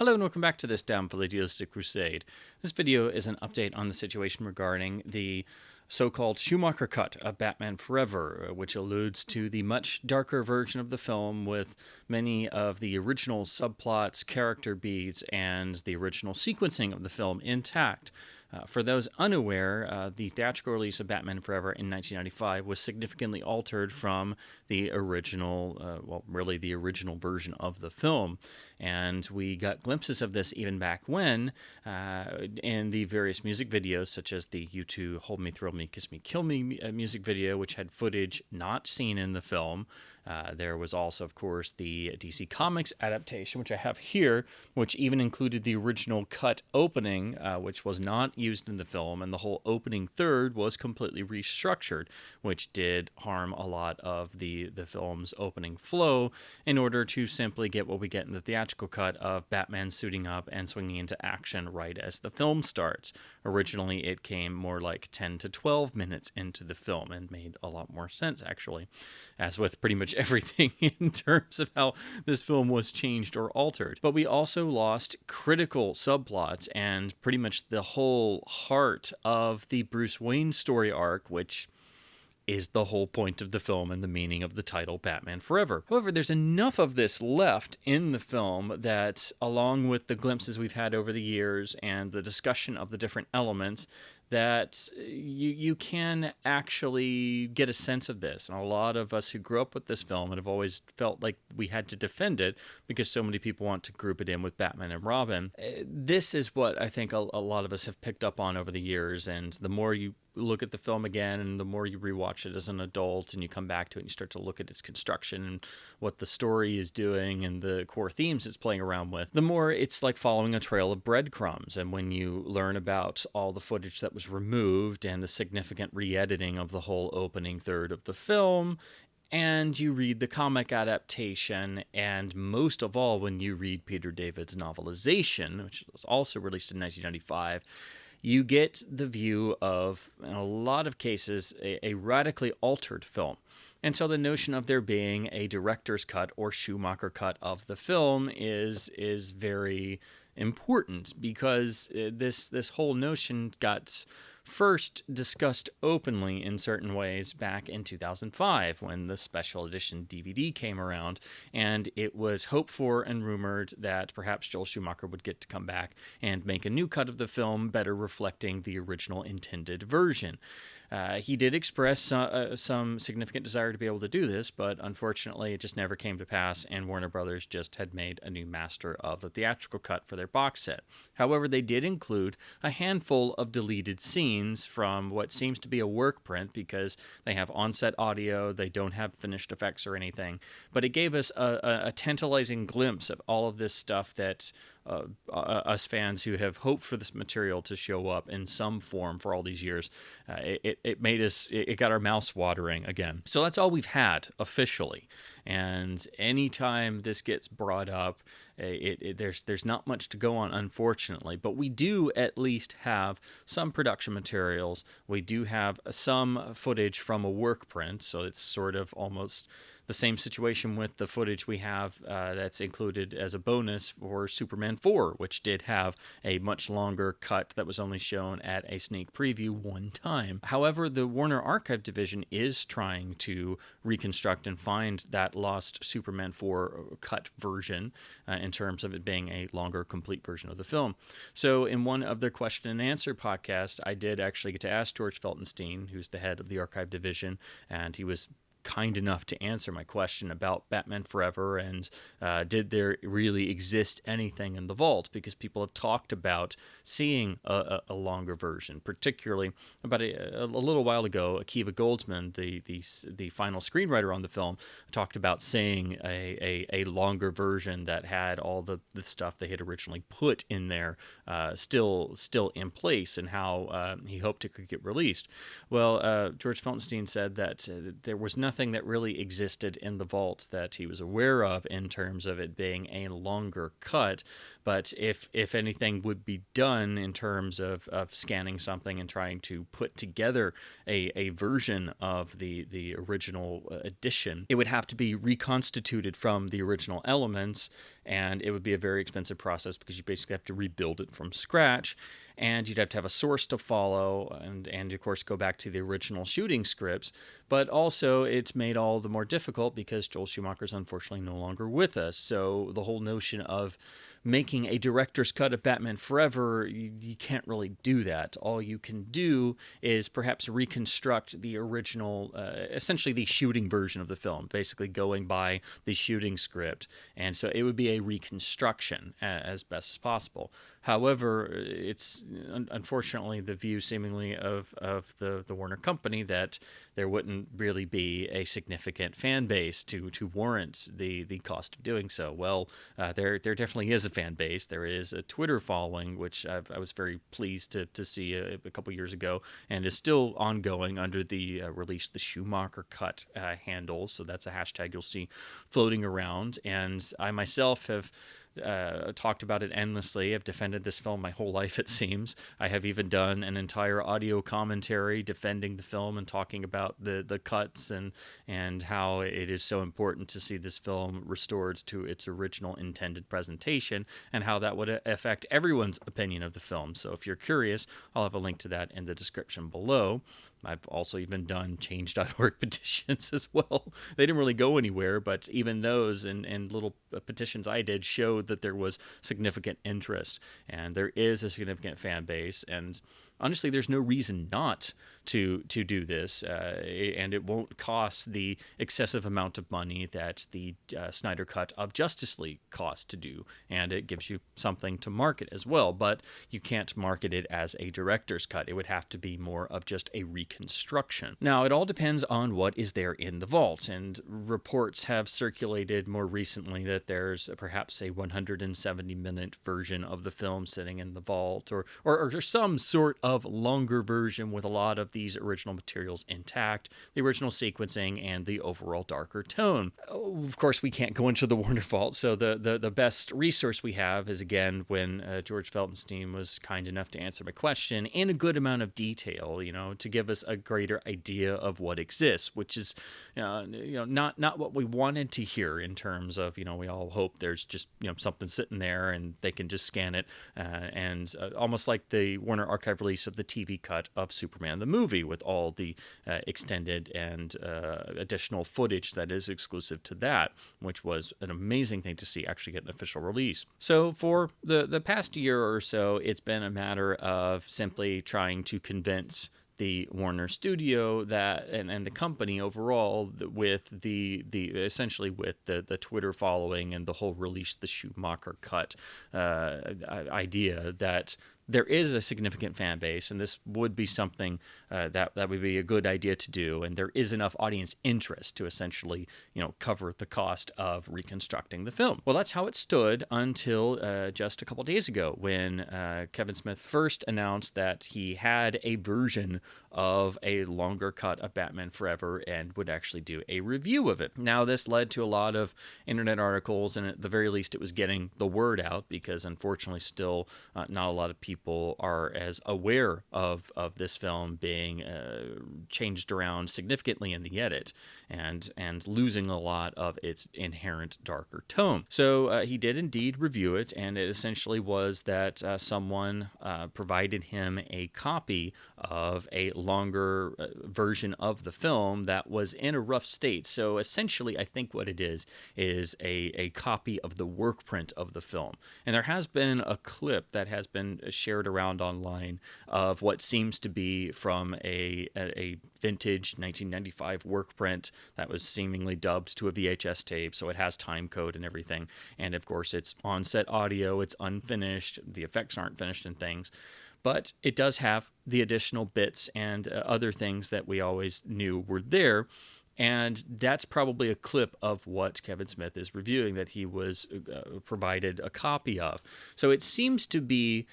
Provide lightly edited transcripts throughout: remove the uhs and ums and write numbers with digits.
Hello and welcome back to this Downful Idealistic Crusade. This video is an update on the situation regarding the so-called Schumacher cut of Batman Forever, which alludes to the much darker version of the film with many of the original subplots, character beats, and the original sequencing of the film intact. For those unaware, the theatrical release of Batman Forever in 1995 was significantly altered from the original, really the original version of the film. And we got glimpses of this even back when in the various music videos, such as the U2 Hold Me, Thrill Me, Kiss Me, Kill Me music video, which had footage not seen in the film. There was also, of course, the DC Comics adaptation, which I have here, which even included the original cut opening, which was not used in the film, and the whole opening third was completely restructured, which did harm a lot of the film's opening flow in order to simply get what we get in the theatrical cut of Batman suiting up and swinging into action right as the film starts. Originally, it came more like 10 to 12 minutes into the film and made a lot more sense, actually, as with pretty much everything in terms of how this film was changed or altered. But we also lost critical subplots and pretty much the whole heart of the Bruce Wayne story arc, which is the whole point of the film and the meaning of the title Batman Forever. However, there's enough of this left in the film that, along with the glimpses we've had over the years and the discussion of the different elements, that you can actually get a sense of this. And a lot of us who grew up with this film and have always felt like we had to defend it because so many people want to group it in with Batman and Robin. This is what I think a lot of us have picked up on over the years. And the more you look at the film again and the more you rewatch it as an adult and you come back to it and you start to look at its construction and what the story is doing and the core themes it's playing around with, the more it's like following a trail of breadcrumbs. And when you learn about all the footage that was removed and the significant re-editing of the whole opening third of the film, and you read the comic adaptation, and most of all when you read Peter David's Novelization, which was also released in 1995, you get the view of, in a lot of cases, a radically altered film. And so the notion of there being a director's cut or Schumacher cut of the film is very important, because this whole notion got first discussed openly in certain ways back in 2005 when the special edition DVD came around, and it was hoped for and rumored that perhaps Joel Schumacher would get to come back and make a new cut of the film better reflecting the original intended version. He did express some significant desire to be able to do this, but unfortunately it just never came to pass, and Warner Brothers just had made a new master of the theatrical cut for their box set. However, they did include a handful of deleted scenes from what seems to be a work print, because they have on-set audio, they don't have finished effects or anything, but it gave us a tantalizing glimpse of all of this stuff that us fans who have hoped for this material to show up in some form for all these years, it got our mouths watering again. So that's all we've had officially. And anytime this gets brought up, there's not much to go on, unfortunately. But we do at least have some production materials. We do have some footage from a work print, so it's sort of almost the same situation with the footage we have that's included as a bonus for Superman 4, which did have a much longer cut that was only shown at a sneak preview one time. However, the Warner Archive division is trying to reconstruct and find that lost Superman 4 cut version in terms of it being a longer, complete version of the film. So in one of their question and answer podcasts, I did actually get to ask George Feltenstein, who's the head of the Archive division, and he was kind enough to answer my question about Batman Forever and did there really exist anything in the vault, because people have talked about seeing a longer version. Particularly about a little while ago, Akiva Goldsman, the final screenwriter on the film, talked about seeing a longer version that had all the stuff they had originally put in there still in place, and how he hoped it could get released. Well, George Feltenstein said that there was nothing that really existed in the vault that he was aware of in terms of it being a longer cut, but if anything would be done in terms of scanning something and trying to put together a version of the original edition, it would have to be reconstituted from the original elements, and it would be a very expensive process because you basically have to rebuild it from scratch, and you'd have to have a source to follow, and of course go back to the original shooting scripts. But also it's made all the more difficult because Joel Schumacher's unfortunately no longer with us. So the whole notion of making a director's cut of Batman Forever, you can't really do that. All you can do is perhaps reconstruct the original, essentially the shooting version of the film, basically going by the shooting script. And so it would be a reconstruction as best as possible. However, it's unfortunately the view seemingly of the Warner Company that there wouldn't really be a significant fan base to warrant the cost of doing so. Well, there definitely is a fan base. There is a Twitter following, which I was very pleased to see a couple years ago, and is still ongoing under the release the Schumacher cut handle. So that's a hashtag you'll see floating around. And I myself have talked about it endlessly. I've defended this film my whole life, it seems. I have even done an entire audio commentary defending the film and talking about the cuts and how it is so important to see this film restored to its original intended presentation, and how that would affect everyone's opinion of the film. So if you're curious, I'll have a link to that in the description below. I've also even done change.org petitions as well. They didn't really go anywhere, but even those and little petitions I did showed that there was significant interest, and there is a significant fan base. And honestly, there's no reason not to do this, and it won't cost the excessive amount of money that the Snyder Cut of Justice League cost to do, and it gives you something to market as well. But you can't market it as a director's cut. It would have to be more of just a reconstruction. Now, it all depends on what is there in the vault, and reports have circulated more recently that there's perhaps a 170-minute version of the film sitting in the vault, or some sort of longer version with a lot of these original materials intact, the original sequencing, and the overall darker tone. Of course, we can't go into the Warner Vault, so the best resource we have is, again, when George Feltenstein was kind enough to answer my question in a good amount of detail, to give us a greater idea of what exists, which is, not what we wanted to hear in terms of, we all hope there's just, something sitting there and they can just scan it, and almost like the Warner Archive release of the TV cut of Superman the movie with all the extended and additional footage that is exclusive to that, which was an amazing thing to see actually get an official release. So for the past year or so, it's been a matter of simply trying to convince the Warner studio that and the company overall with the essentially with the Twitter following and the whole release the Schumacher cut idea that there is a significant fan base, and this would be something that would be a good idea to do, and there is enough audience interest to essentially, cover the cost of reconstructing the film. Well, that's how it stood until just a couple days ago when Kevin Smith first announced that he had a version of a longer cut of Batman Forever and would actually do a review of it. Now, this led to a lot of internet articles, and at the very least, it was getting the word out because, unfortunately, still not a lot of people are as aware of this film being changed around significantly in the edit and losing a lot of its inherent darker tone. So he did indeed review it, and it essentially was that someone provided him a copy of a longer version of the film that was in a rough state. So essentially, I think what it is a copy of the workprint of the film. And there has been a clip that has been shared around online of what seems to be from a vintage 1995 workprint that was seemingly dubbed to a VHS tape, so it has time code and everything. And of course, it's on-set audio, it's unfinished, the effects aren't finished and things. But it does have the additional bits and other things that we always knew were there. And that's probably a clip of what Kevin Smith is reviewing that he was provided a copy of. So it seems to be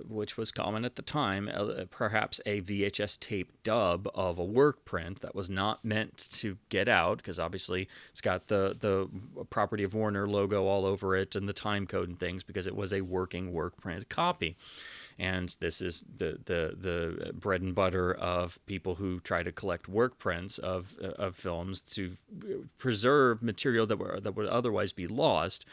which was common at the time, perhaps a VHS tape dub of a work print that was not meant to get out, because obviously it's got the Property of Warner logo all over it and the time code and things, because it was a working work print copy. And this is the bread and butter of people who try to collect work prints of films to preserve material that would otherwise be lost.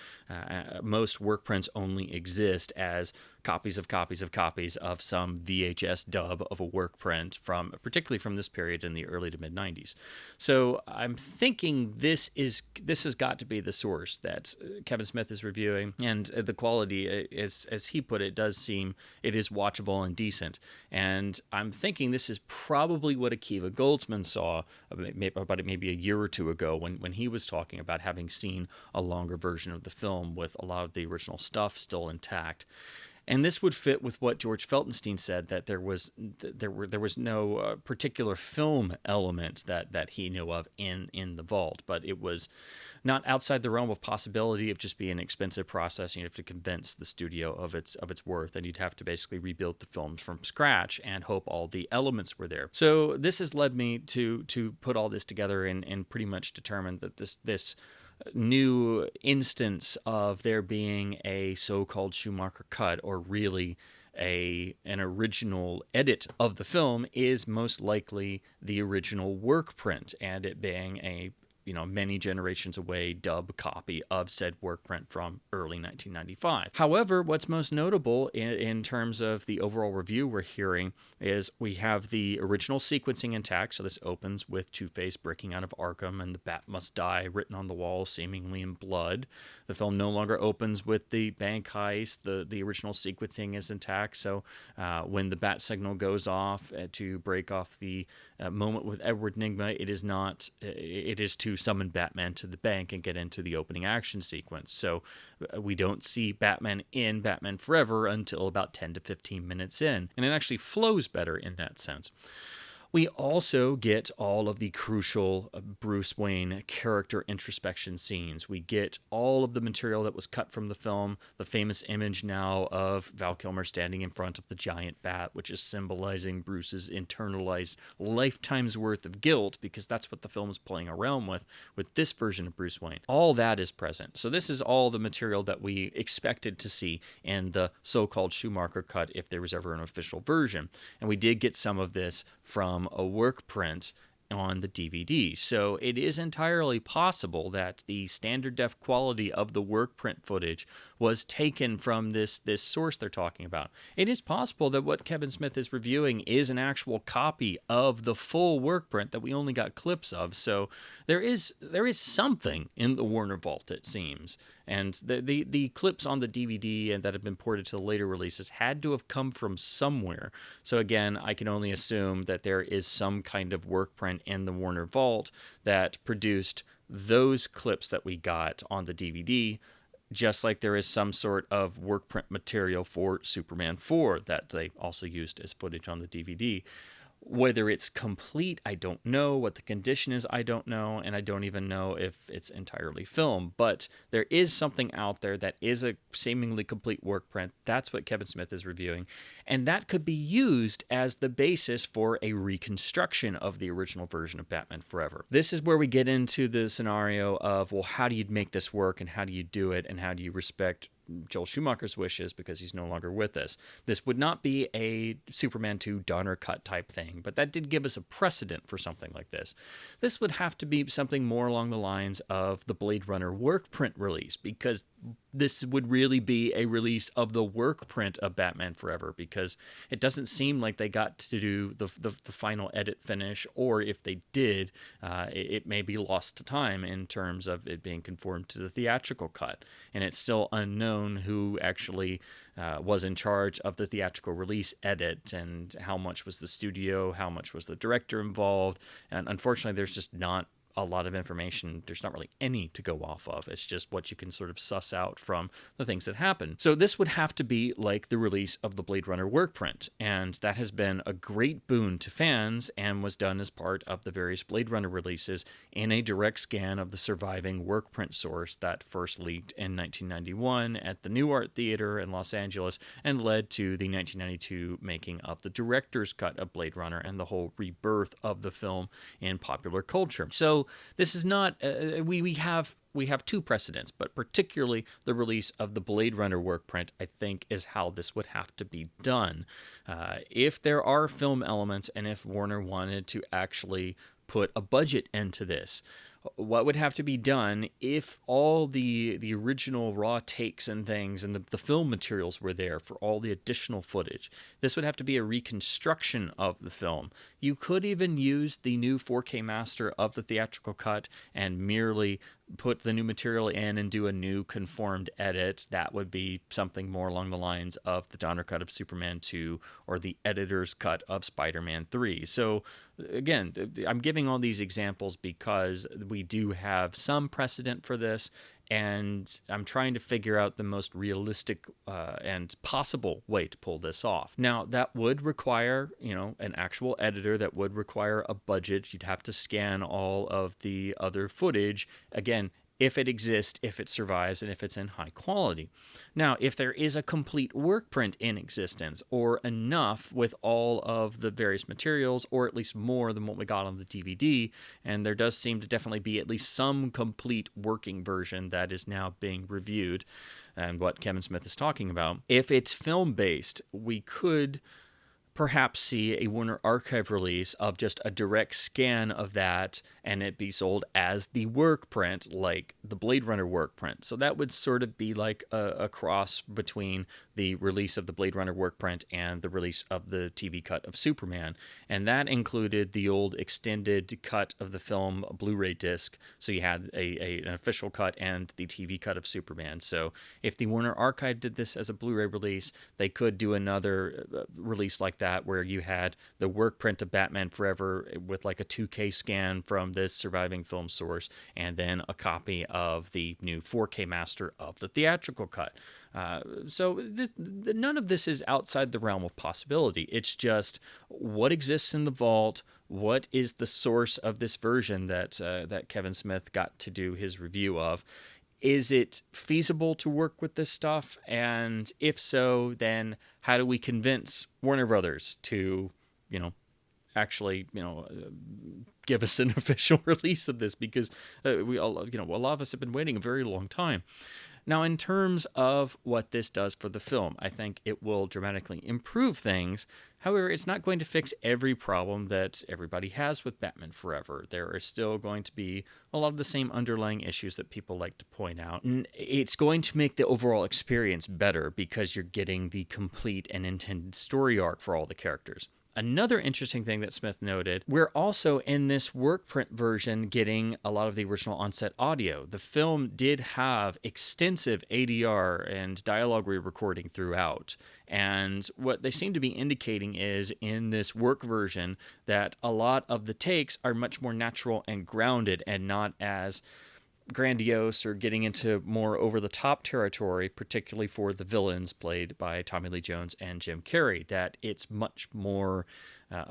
Most work prints only exist as copies of copies of copies of some VHS dub of a work print particularly from this period in the early to mid 90s. So I'm thinking this has got to be the source that Kevin Smith is reviewing, and the quality, as he put it, does seem it is watchable and decent. And I'm thinking this is probably what Akiva Goldsman saw about maybe a year or two ago when he was talking about having seen a longer version of the film with a lot of the original stuff still intact. And this would fit with what George Feltenstein said, that there was no particular film element that he knew of in the vault, but it was not outside the realm of possibility of just being an expensive process. You have to convince the studio of its worth, and you'd have to basically rebuild the films from scratch and hope all the elements were there. So this has led me to put all this together and pretty much determine that this new instance of there being a so-called Schumacher cut, or really an original edit of the film, is most likely the original work print, and it being a many generations away dub copy of said work print from early 1995. However, what's most notable in terms of the overall review we're hearing is we have the original sequencing intact. So this opens with Two-Face breaking out of Arkham and the Bat Must Die written on the wall, seemingly in blood. The film no longer opens with the bank heist. The original sequencing is intact. So when the bat signal goes off to break off the moment with Edward Nygma, it is to summon Batman to the bank and get into the opening action sequence. So we don't see Batman in Batman Forever until about 10 to 15 minutes in, and it actually flows better in that sense. We also get all of the crucial Bruce Wayne character introspection scenes. We get all of the material that was cut from the film, the famous image now of Val Kilmer standing in front of the giant bat, which is symbolizing Bruce's internalized lifetime's worth of guilt, because that's what the film is playing around with this version of Bruce Wayne. All that is present. So this is all the material that we expected to see in the so-called Schumacher cut, if there was ever an official version. And we did get some of this from a work print on the DVD. So it is entirely possible that the standard def quality of the work print footage was taken from this source they're talking about. It is possible that what Kevin Smith is reviewing is an actual copy of the full work print that we only got clips of. So there is something in the Warner Vault, it seems. And the clips on the DVD and that have been ported to the later releases had to have come from somewhere. So again, I can only assume that there is some kind of work print in the Warner Vault that produced those clips that we got on the DVD, just like there is some sort of work print material for Superman 4 that they also used as footage on the DVD. Whether it's complete, I don't know. What the condition is, I don't know. And I don't even know if it's entirely film. But there is something out there that is a seemingly complete work print. That's what Kevin Smith is reviewing. And that could be used as the basis for a reconstruction of the original version of Batman Forever. This is where we get into the scenario of, well, how do you make this work, and how do you do it, and how do you respect Joel Schumacher's wishes because he's no longer with us. This would not be a Superman 2 Donner cut type thing, but that did give us a precedent for something like this. This would have to be something more along the lines of the Blade Runner work print release, because this would really be a release of the work print of Batman Forever, because it doesn't seem like they got to do the final edit finish, or if they did, it may be lost to time in terms of it being conformed to the theatrical cut. And it's still unknown who actually was in charge of the theatrical release edit, and how much was the studio, how much was the director involved. And unfortunately, there's just not a lot of information. There's not really any to go off of. It's just what you can sort of suss out from the things that happen. So this would have to be like the release of the Blade Runner work print, and that has been a great boon to fans and was done as part of the various Blade Runner releases in a direct scan of the surviving work print source that first leaked in 1991 at the New Art Theater in Los Angeles and led to the 1992 making of the director's cut of Blade Runner and the whole rebirth of the film in popular culture. So this is not, we have we have two precedents, but particularly the release of the Blade Runner workprint, I think, is how this would have to be done. If there are film elements and if Warner wanted to actually put a budget into this, what would have to be done if all the original raw takes and things and the film materials were there for all the additional footage? This would have to be a reconstruction of the film. You could even use the new 4K master of the theatrical cut and merely put the new material in and do a new conformed edit. That would be something more along the lines of the Donner cut of Superman 2 or the editor's cut of Spider-Man 3. So again, I'm giving all these examples because we do have some precedent for this, and I'm trying to figure out the most realistic and possible way to pull this off. Now, that would require, an actual editor. That would require a budget. You'd have to scan all of the other footage. Again, if it exists, if it survives, and if it's in high quality. Now, if there is a complete workprint in existence, or enough with all of the various materials, or at least more than what we got on the DVD, and there does seem to definitely be at least some complete working version that is now being reviewed, and what Kevin Smith is talking about, if it's film-based, we could perhaps see a Warner Archive release of just a direct scan of that and it be sold as the work print, like the Blade Runner work print. So that would sort of be like a cross between the release of the Blade Runner work print and the release of the TV cut of Superman. And that included the old extended cut of the film Blu-ray disc. So you had an official cut and the TV cut of Superman. So if the Warner Archive did this as a Blu-ray release, they could do another release like that where you had the work print of Batman Forever with like a 2K scan from this surviving film source, and then a copy of the new 4K master of the theatrical cut. So none of this is outside the realm of possibility. It's just what exists in the vault. What is the source of this version that Kevin Smith got to do his review of? Is it feasible to work with this stuff? And if so, then how do we convince Warner Brothers to, actually, give us an official release of this? Because we all, a lot of us have been waiting a very long time. Now, in terms of what this does for the film, I think it will dramatically improve things. However, it's not going to fix every problem that everybody has with Batman Forever. There are still going to be a lot of the same underlying issues that people like to point out. And it's going to make the overall experience better because you're getting the complete and intended story arc for all the characters. Another interesting thing that Smith noted, we're also in this work print version getting a lot of the original on-set audio. The film did have extensive ADR and dialogue re-recording throughout. And what they seem to be indicating is in this work version that a lot of the takes are much more natural and grounded and not as grandiose or getting into more over-the-top territory, particularly for the villains played by Tommy Lee Jones and Jim Carrey, that it's much more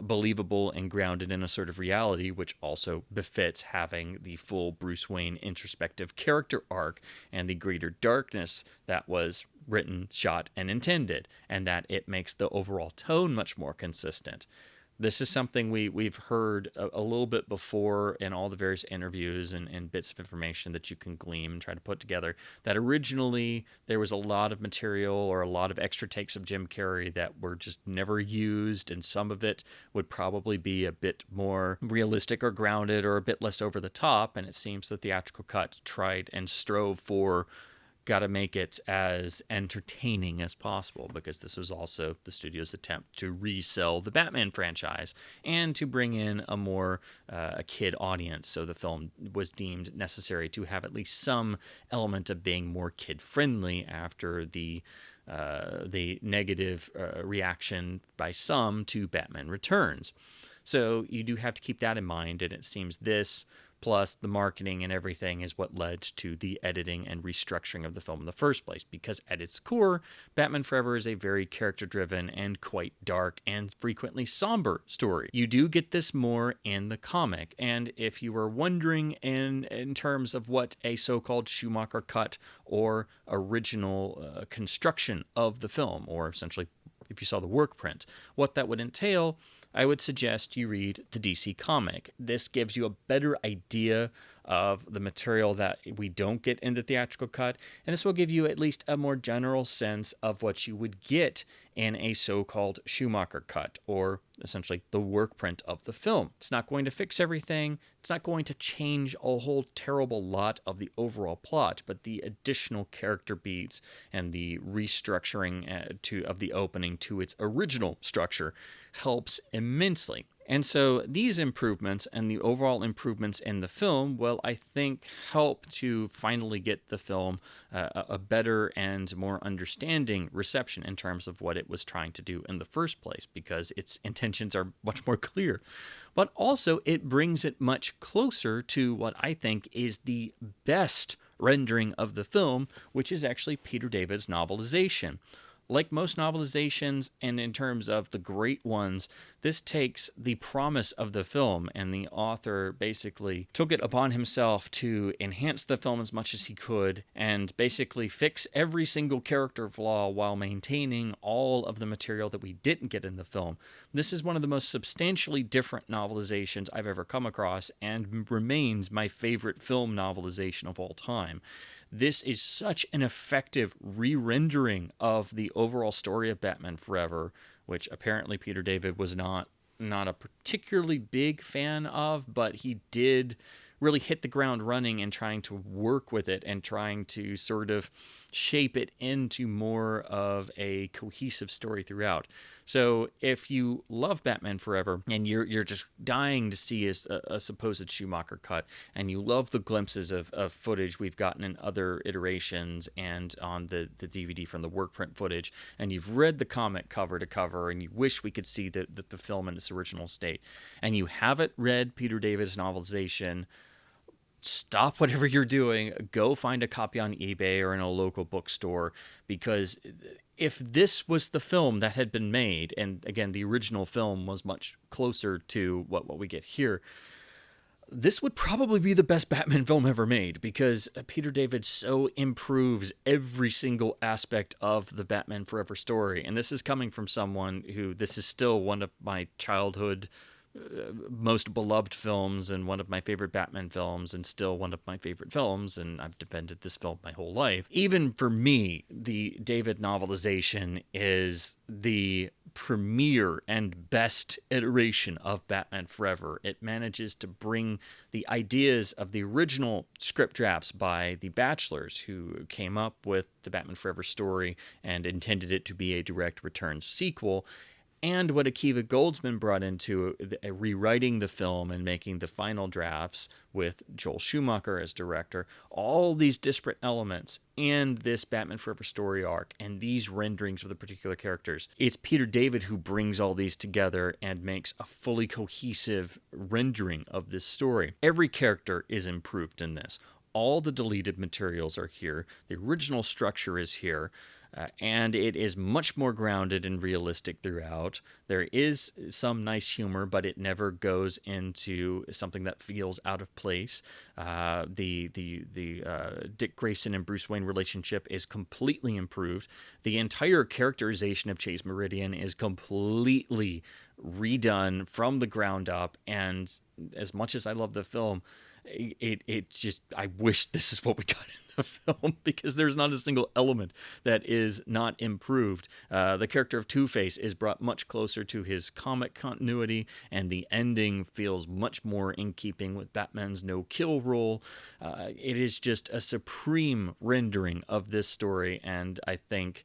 believable and grounded in a sort of reality, which also befits having the full Bruce Wayne introspective character arc and the greater darkness that was written, shot, and intended, and that it makes the overall tone much more consistent. This is something we've heard a little bit before in all the various interviews and bits of information that you can glean and try to put together, that originally there was a lot of material or a lot of extra takes of Jim Carrey that were just never used, and some of it would probably be a bit more realistic or grounded or a bit less over the top, and it seems the theatrical cut tried and strove for got to make it as entertaining as possible, because this was also the studio's attempt to resell the Batman franchise and to bring in a more a kid audience. So the film was deemed necessary to have at least some element of being more kid friendly after the negative reaction by some to Batman Returns. So you do have to keep that in mind, and it seems this plus the marketing and everything is what led to the editing and restructuring of the film in the first place, because at its core, Batman Forever is a very character-driven and quite dark and frequently somber story. You do get this more in the comic, and if you were wondering in terms of what a so-called Schumacher cut or original construction of the film, or essentially if you saw the work print, what that would entail, I would suggest you read the DC comic. This gives you a better idea of the material that we don't get in the theatrical cut, and this will give you at least a more general sense of what you would get in a so-called Schumacher cut, or essentially the work print of the film. It's not going to fix everything. It's not going to change a whole terrible lot of the overall plot, but the additional character beats and the restructuring of the opening to its original structure helps immensely. And so these improvements and the overall improvements in the film will, I think, help to finally get the film a better and more understanding reception in terms of what it was trying to do in the first place, because its intentions are much more clear. But also, it brings it much closer to what I think is the best rendering of the film, which is actually Peter David's novelization. Like most novelizations, and in terms of the great ones, this takes the promise of the film, and the author basically took it upon himself to enhance the film as much as he could and basically fix every single character flaw while maintaining all of the material that we didn't get in the film. This is one of the most substantially different novelizations I've ever come across, and remains my favorite film novelization of all time. This is such an effective re-rendering of the overall story of Batman Forever, which apparently Peter David was not a particularly big fan of, but he did really hit the ground running in trying to work with it and trying to sort of shape it into more of a cohesive story throughout. So if you love Batman Forever and you're just dying to see a supposed Schumacher cut, and you love the glimpses of footage we've gotten in other iterations and on the DVD from the work print footage, and you've read the comic cover to cover, and you wish we could see the film in its original state, and you haven't read Peter David's novelization, stop whatever you're doing, go find a copy on eBay or in a local bookstore, because if this was the film that had been made, and again, the original film was much closer to what we get here, this would probably be the best Batman film ever made, because Peter David so improves every single aspect of the Batman Forever story. And this is coming from someone who, this is still one of my childhood most beloved films, and one of my favorite Batman films, and still one of my favorite films, and I've defended this film my whole life. Even for me, the David novelization is the premier and best iteration of Batman Forever. It manages to bring the ideas of the original script drafts by the Bachelors, who came up with the Batman Forever story and intended it to be a direct return sequel, and what Akiva Goldsman brought into rewriting the film and making the final drafts with Joel Schumacher as director. All these disparate elements and this Batman Forever story arc and these renderings of the particular characters. It's Peter David who brings all these together and makes a fully cohesive rendering of this story. Every character is improved in this. All the deleted materials are here. The original structure is here. And it is much more grounded and realistic throughout. There is some nice humor, but it never goes into something that feels out of place. The Dick Grayson and Bruce Wayne relationship is completely improved. The entire characterization of Chase Meridian is completely redone from the ground up. And as much as I love the film, it just, I wish this is what we got in the film, because there's not a single element that is not improved. The character of Two-Face is brought much closer to his comic continuity, and the ending feels much more in keeping with Batman's no-kill rule. It is just a supreme rendering of this story, and I think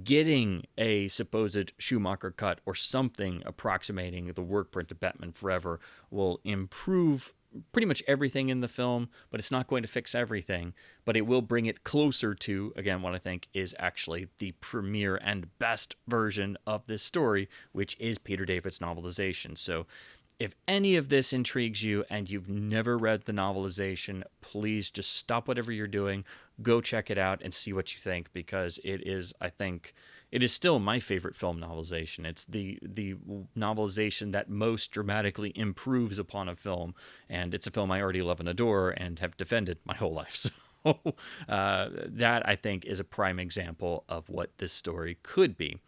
getting a supposed Schumacher cut or something approximating the work print of Batman Forever will improve pretty much everything in the film, but it's not going to fix everything, but it will bring it closer to, again, what I think is actually the premier and best version of this story, which is Peter David's novelization. So if any of this intrigues you and you've never read the novelization, please just stop whatever you're doing, go check it out and see what you think, because it is, I think, it is still my favorite film novelization. It's the novelization that most dramatically improves upon a film, and it's a film I already love and adore and have defended my whole life. So That, I think, is a prime example of what this story could be.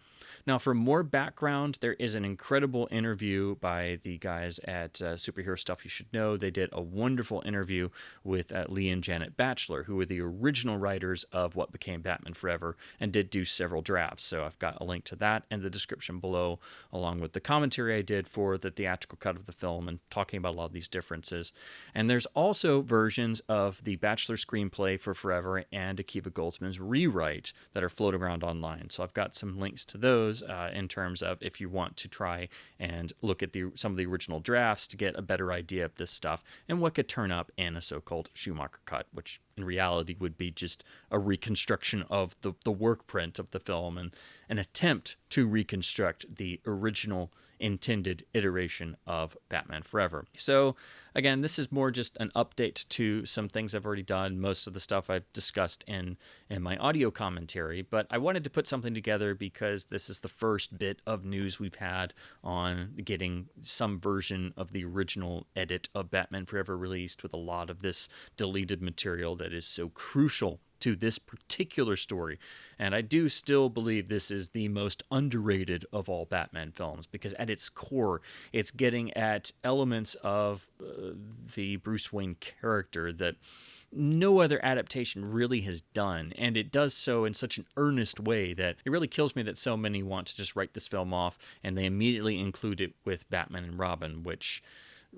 Now, for more background, there is an incredible interview by the guys at Superhero Stuff You Should Know. They did a wonderful interview with Lee and Janet Batchelor, who were the original writers of what became Batman Forever, and did do several drafts. So I've got a link to that in the description below, along with the commentary I did for the theatrical cut of the film and talking about a lot of these differences. And there's also versions of the Batchelor screenplay for Forever and Akiva Goldsman's rewrite that are floating around online. So I've got some links to those in terms of if you want to try and look at some of the original drafts to get a better idea of this stuff and what could turn up in a so-called Schumacher cut, which in reality would be just a reconstruction of the work print of the film and an attempt to reconstruct the original intended iteration of Batman Forever. So again, this is more just an update to some things I've already done, most of the stuff I've discussed in my audio commentary, but I wanted to put something together because this is the first bit of news we've had on getting some version of the original edit of Batman Forever released, with a lot of this deleted material that is so crucial to this particular story. And I do still believe this is the most underrated of all Batman films, because at its core, it's getting at elements of the Bruce Wayne character that no other adaptation really has done, and it does so in such an earnest way that it really kills me that so many want to just write this film off and they immediately include it with Batman and Robin, which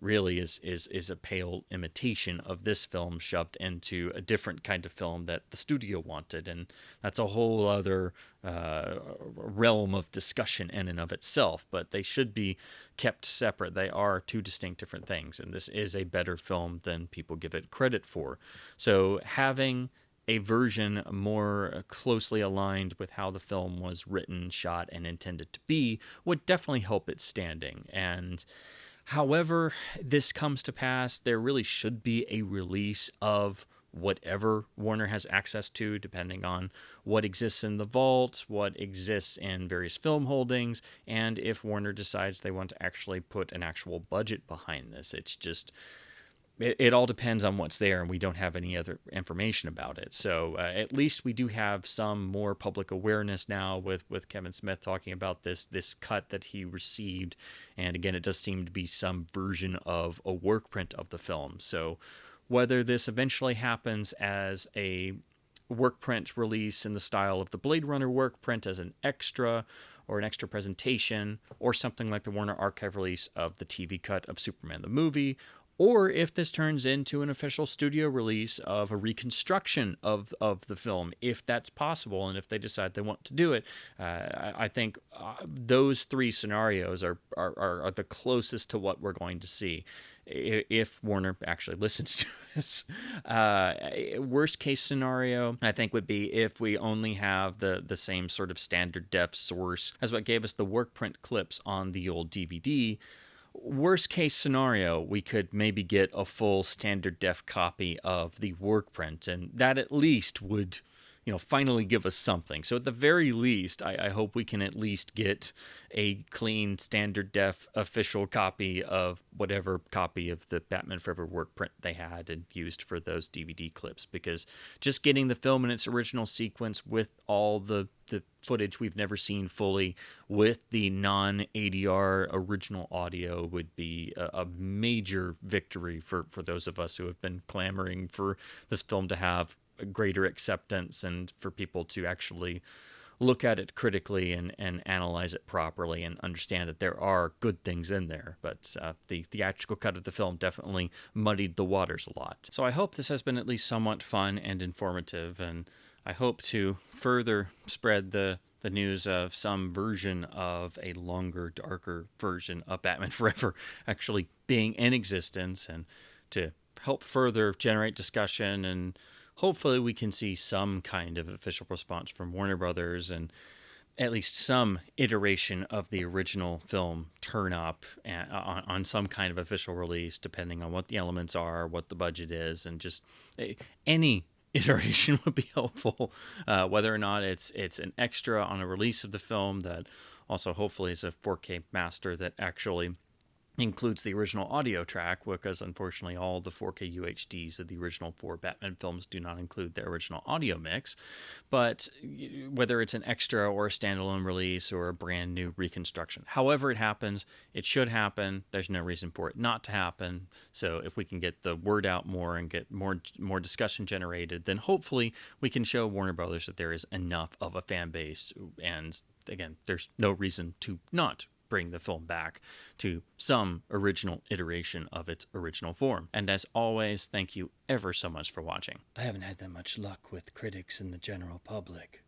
really is a pale imitation of this film shoved into a different kind of film that the studio wanted. And that's a whole other realm of discussion in and of itself, but they should be kept separate. They are two distinct different things, and this is a better film than people give it credit for. So having a version more closely aligned with how the film was written, shot, and intended to be would definitely help its standing. And however this comes to pass, there really should be a release of whatever Warner has access to, depending on what exists in the vault, what exists in various film holdings, and if Warner decides they want to actually put an actual budget behind this. It's just, it all depends on what's there, and we don't have any other information about it. So at least we do have some more public awareness now with Kevin Smith talking about this cut that he received. And again, it does seem to be some version of a work print of the film. So whether this eventually happens as a work print release in the style of the Blade Runner work print as an extra, or an extra presentation, or something like the Warner Archive release of the TV cut of Superman the movie, or if this turns into an official studio release of a reconstruction of the film, if that's possible, and if they decide they want to do it. I think those three scenarios are the closest to what we're going to see if Warner actually listens to us. Worst case scenario, I think, would be if we only have the same sort of standard def source as what gave us the work print clips on the old DVD. Worst case scenario, we could maybe get a full standard def copy of the work print, and that at least would, finally give us something. So at the very least, I hope we can at least get a clean standard def official copy of whatever copy of the Batman Forever work print they had and used for those DVD clips, because just getting the film in its original sequence with all the footage we've never seen fully with the non-ADR original audio would be a major victory for those of us who have been clamoring for this film to have a greater acceptance and for people to actually look at it critically and analyze it properly and understand that there are good things in there. But the theatrical cut of the film definitely muddied the waters a lot. So I hope this has been at least somewhat fun and informative, and I hope to further spread the news of some version of a longer, darker version of Batman Forever actually being in existence, and to help further generate discussion, and hopefully we can see some kind of official response from Warner Brothers and at least some iteration of the original film turn up on some kind of official release, depending on what the elements are, what the budget is, and just any iteration would be helpful, whether or not it's an extra on a release of the film that also hopefully is a 4K master that actually includes the original audio track, because unfortunately all the 4K UHDs of the original 4 Batman films do not include the original audio mix. But whether it's an extra or a standalone release or a brand new reconstruction, however it happens, it should happen. There's no reason for it not to happen. So if we can get the word out more and get more discussion generated, then hopefully we can show Warner Brothers that there is enough of a fan base. And again, there's no reason to not bring the film back to some original iteration of its original form. And as always, thank you ever so much for watching. I haven't had that much luck with critics and the general public.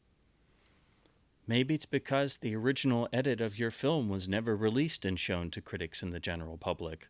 Maybe it's because the original edit of your film was never released and shown to critics and the general public.